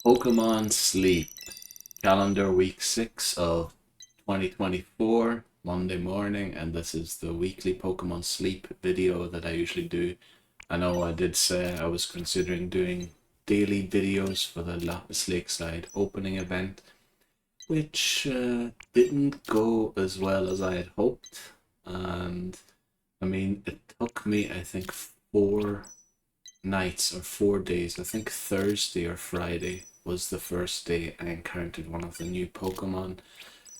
Pokémon Sleep, calendar week 6 of 2024, Monday morning, and this is the weekly Pokémon Sleep video that I usually do. I know I did say I was considering doing daily videos for the Lapis Lakeside Opening Event, which didn't go as well as I had hoped. And I mean, it took me, I think, 4 nights or 4 days. I think Thursday or Friday was the first day I encountered one of the new Pokemon.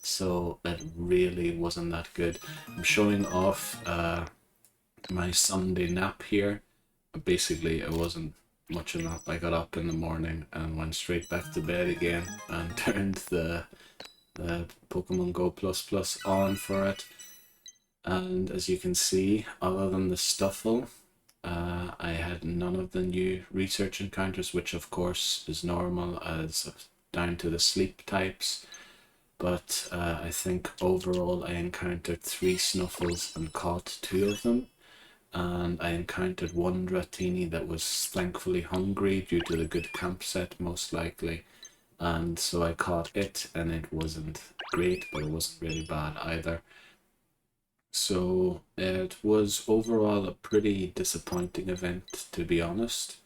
So it really wasn't that good. I'm showing off my Sunday nap here. Basically, it wasn't much of a nap. I got up in the morning and went straight back to bed again and turned the Pokemon Go Plus Plus on for it. And as you can see, other than the Stuffle, I had none of the new research encounters, which of course is normal as down to the sleep types. But I think overall I encountered 3 Snuffles and caught 2 of them. And I encountered one Dratini that was thankfully hungry due to the good camp set, most likely. And so I caught it, and it wasn't great, but it wasn't really bad either. So it was overall a pretty disappointing event, to be honest.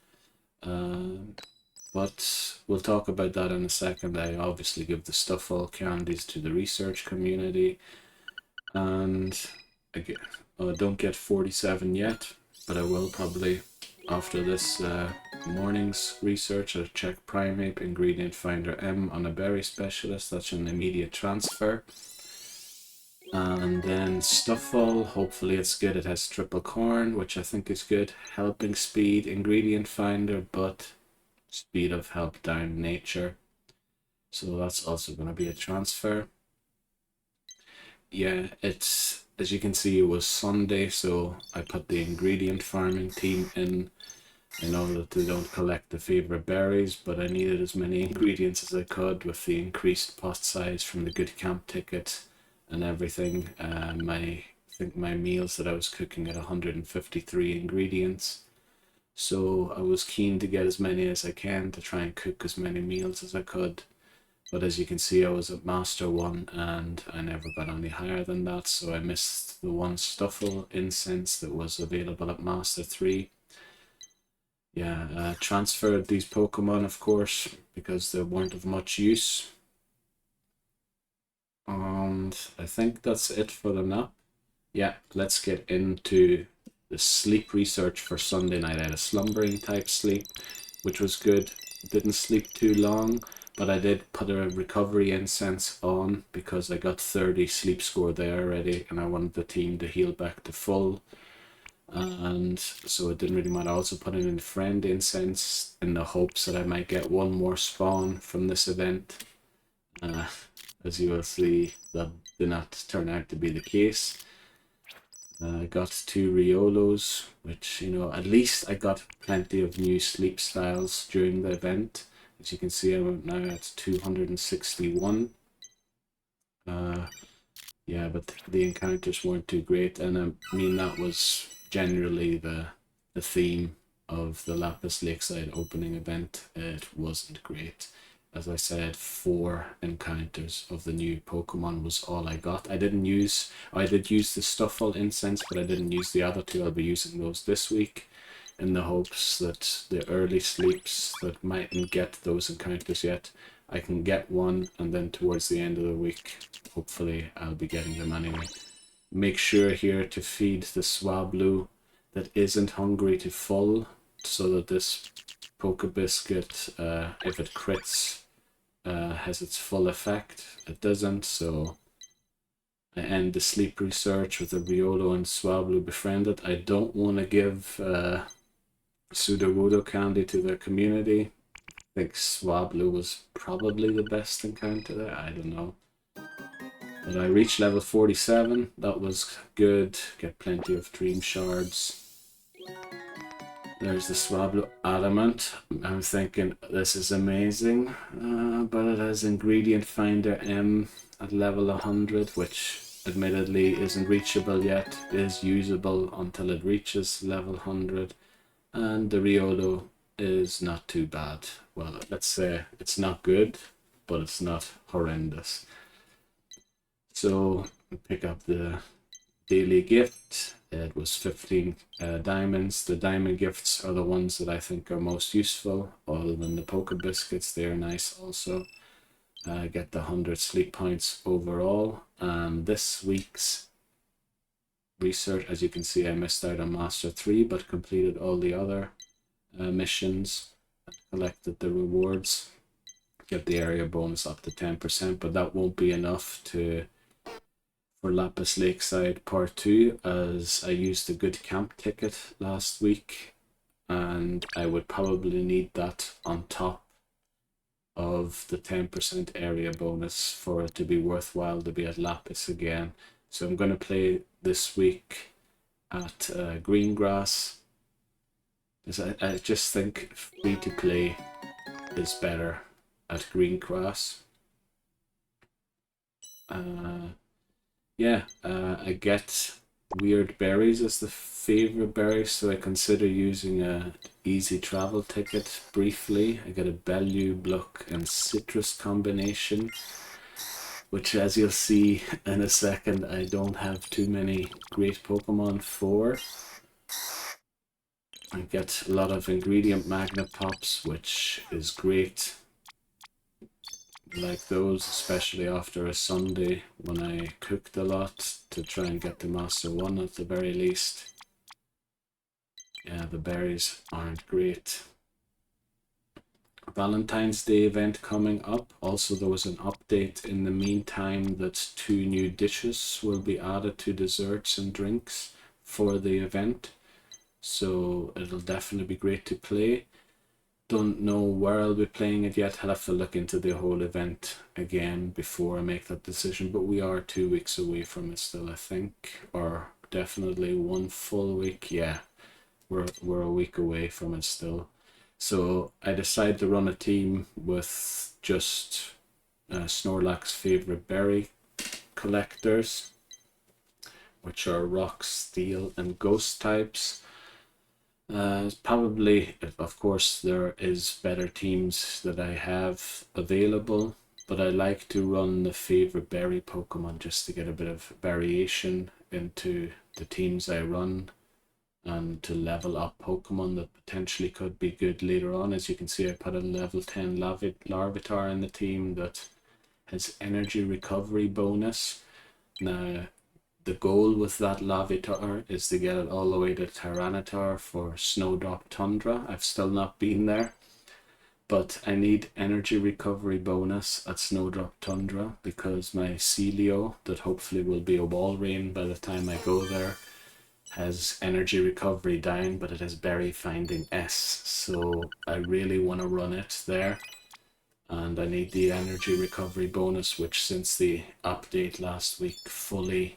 But we'll talk about that in a second. I obviously give the Stuffle candies to the research community. And again, I don't get 47 yet, but I will probably after this morning's research. I'll check Primate, Ingredient Finder M on a Berry Specialist. That's an immediate transfer. And then Stuffle, hopefully it's good. It has triple corn, which I think is good. Helping Speed, Ingredient Finder, but Speed of Help down Nature. So that's also going to be a transfer. Yeah, it's, as you can see, it was Sunday, so I put the ingredient farming team in. I know that they don't collect the favorite berries, but I needed as many ingredients as I could with the increased pot size from the good camp ticket and everything. I think my meals that I was cooking at 153 ingredients. So I was keen to get as many as I can to try and cook as many meals as I could. But as you can see, I was at Master 1 and I never got any higher than that, so I missed the one Stuffle incense that was available at Master 3. Yeah, transferred these Pokemon, of course, because they weren't of much use. And I think that's it for the nap. Yeah, let's get into the sleep research for Sunday night. I had a slumbering type sleep, which was good. Didn't sleep too long, but I did put a recovery incense on because I got 30 sleep score there already, and I wanted the team to heal back to full. And so it didn't really matter. I also put in friend incense in the hopes that I might get one more spawn from this event. As you will see, that did not turn out to be the case. I got 2 Riolos, which, you know, at least I got plenty of new sleep styles during the event. As you can see, I'm now at 261. Yeah, but the encounters weren't too great, and I mean that was generally the theme of the Lapis Lakeside Opening Event. It wasn't great. As I said, 4 encounters of the new Pokemon was all I got. I did use the Stuffle incense, but I didn't use the other 2. I'll be using those this week in the hopes that the early sleeps that mightn't get those encounters yet, I can get one, and then towards the end of the week, hopefully I'll be getting them anyway. Make sure here to feed the Swablu that isn't hungry to full, so that this Pokebiscuit, if it crits, has its full effect. It doesn't, so I end the sleep research with a Riolo and Swablu befriended. I don't want to give Sudowoodo candy to the community. I think Swablu was probably the best encounter there, I don't know. But I reached level 47, that was good, get plenty of dream shards. There's the Swablu Adamant. I'm thinking this is amazing, but it has Ingredient Finder M at level 100, which admittedly isn't reachable yet, is usable until it reaches level 100. And the Riolo is not too bad. Well, let's say it's not good, but it's not horrendous. So pick up the daily gift. It was 15 diamonds. The diamond gifts are the ones that I think are most useful, other than the poker biscuits. They're nice also. Get the 100 sleep points overall. And this week's research, as you can see, I missed out on Master 3, but completed all the other missions, collected the rewards, get the area bonus up to 10%, but that won't be enough for Lapis Lakeside Part 2, as I used a good camp ticket last week, and I would probably need that on top of the 10% area bonus for it to be worthwhile to be at Lapis again. So I'm going to play this week at Greengrass, because I just think free to play is better at Greengrass. I get weird berries as the favorite berry, so I consider using a easy travel ticket briefly. I get a Bellu, Bluck, and Citrus combination, which, as you'll see in a second, I don't have too many great Pokemon for. I get a lot of ingredient magnet pops, which is great. Like those, especially after a Sunday when I cooked a lot to try and get to Master 1 at the very least. Yeah, the berries aren't great. Valentine's Day event coming up. Also, there was an update in the meantime that 2 new dishes will be added to desserts and drinks for the event. So it'll definitely be great to play. Don't know where I'll be playing it yet. I'll have to look into the whole event again before I make that decision, but we are 2 weeks away from it still, I think, or definitely 1 full week. Yeah, we're a week away from it still. So I decided to run a team with just Snorlax favorite berry collectors, which are rock, steel, and ghost types. Probably, of course, there is better teams that I have available, but I like to run the favorite berry Pokemon just to get a bit of variation into the teams I run, and to level up Pokemon that potentially could be good later on. As you can see, I put a level 10 Larvitar in the team that has energy recovery bonus. Now, the goal with that Larvitar is to get it all the way to Tyranitar for Snowdrop Tundra. I've still not been there, but I need energy recovery bonus at Snowdrop Tundra because my Celio, that hopefully will be a Walrein by the time I go there, has energy recovery down, but it has berry finding S, so I really want to run it there. And I need the energy recovery bonus, which since the update last week fully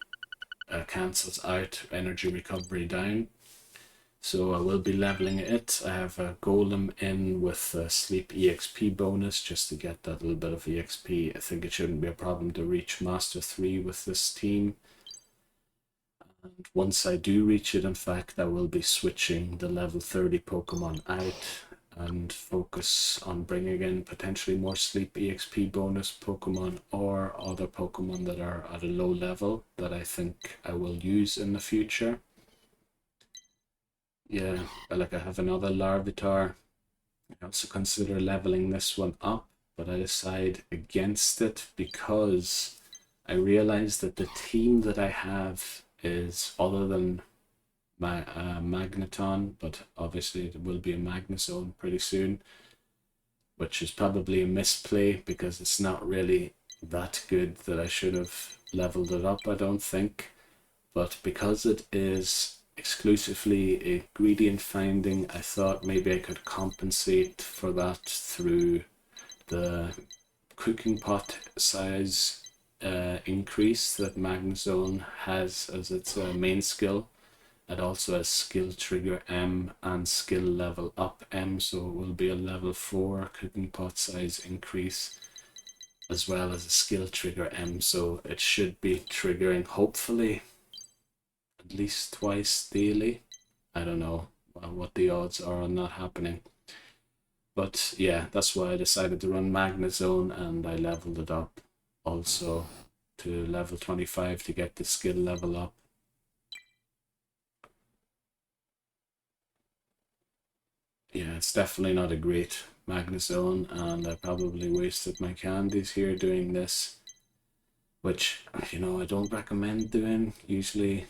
cancels out energy recovery down. So I will be leveling it. I have a Golem in with a Sleep EXP bonus just to get that little bit of EXP. I think it shouldn't be a problem to reach Master 3 with this team. And once I do reach it, in fact, I will be switching the level 30 Pokemon out and focus on bringing in potentially more Sleep EXP bonus Pokemon or other Pokemon that are at a low level that I think I will use in the future. Yeah, like I have another Larvitar. I also consider leveling this one up, but I decide against it because I realize that the team that I have is, other than my Magneton, but obviously it will be a Magnezone pretty soon, which is probably a misplay because it's not really that good that I should have leveled it up, I don't think. But because it is exclusively ingredient finding, I thought maybe I could compensate for that through the cooking pot size increase that Magnezone has as its main skill. It also has skill trigger M and skill level up M, so it will be a level 4 cooking pot size increase as well as a skill trigger M, so it should be triggering hopefully at least twice daily. I don't know what the odds are on that happening. But yeah, that's why I decided to run Magnet Zone, and I leveled it up also to level 25 to get the skill level up. Yeah, it's definitely not a great Magnet Zone, and I probably wasted my candies here doing this, which, you know, I don't recommend doing. Usually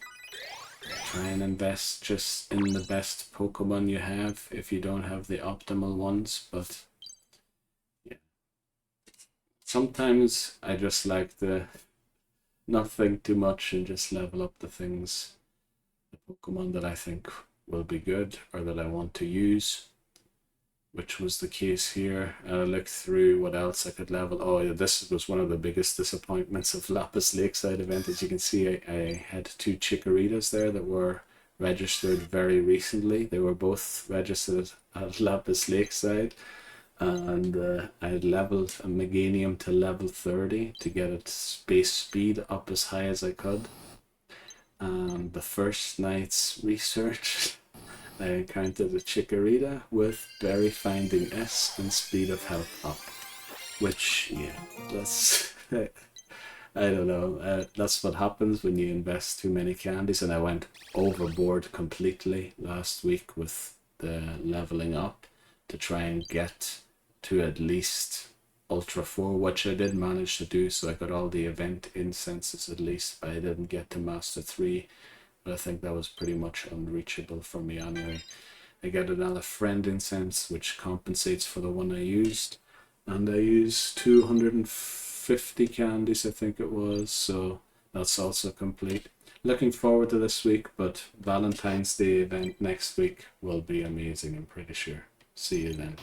try and invest just in the best Pokemon you have if you don't have the optimal ones, but yeah. Sometimes I just like to not think too much and just level up the things, the Pokemon that I think will be good or that I want to use, which was the case here. And I looked through what else I could level. Oh yeah, this was one of the biggest disappointments of Lapis Lakeside event. As you can see, I had two Chikoritas there that were registered very recently. They were both registered at Lapis Lakeside, and I had leveled a Meganium to level 30 to get its base speed up as high as I could. And the first night's research, I encountered a Chikorita with Berry Finding S and Speed of Health up, which, yeah, that's, I don't know, that's what happens when you invest too many candies, and I went overboard completely last week with the leveling up to try and get to at least Ultra 4, which I did manage to do, so I got all the event incenses at least, but I didn't get to Master 3. But I think that was pretty much unreachable for me anyway. I get another friend incense, which compensates for the one I used. And I used 250 candies, I think it was, so that's also complete. Looking forward to this week, but Valentine's Day event next week will be amazing, I'm pretty sure. See you then.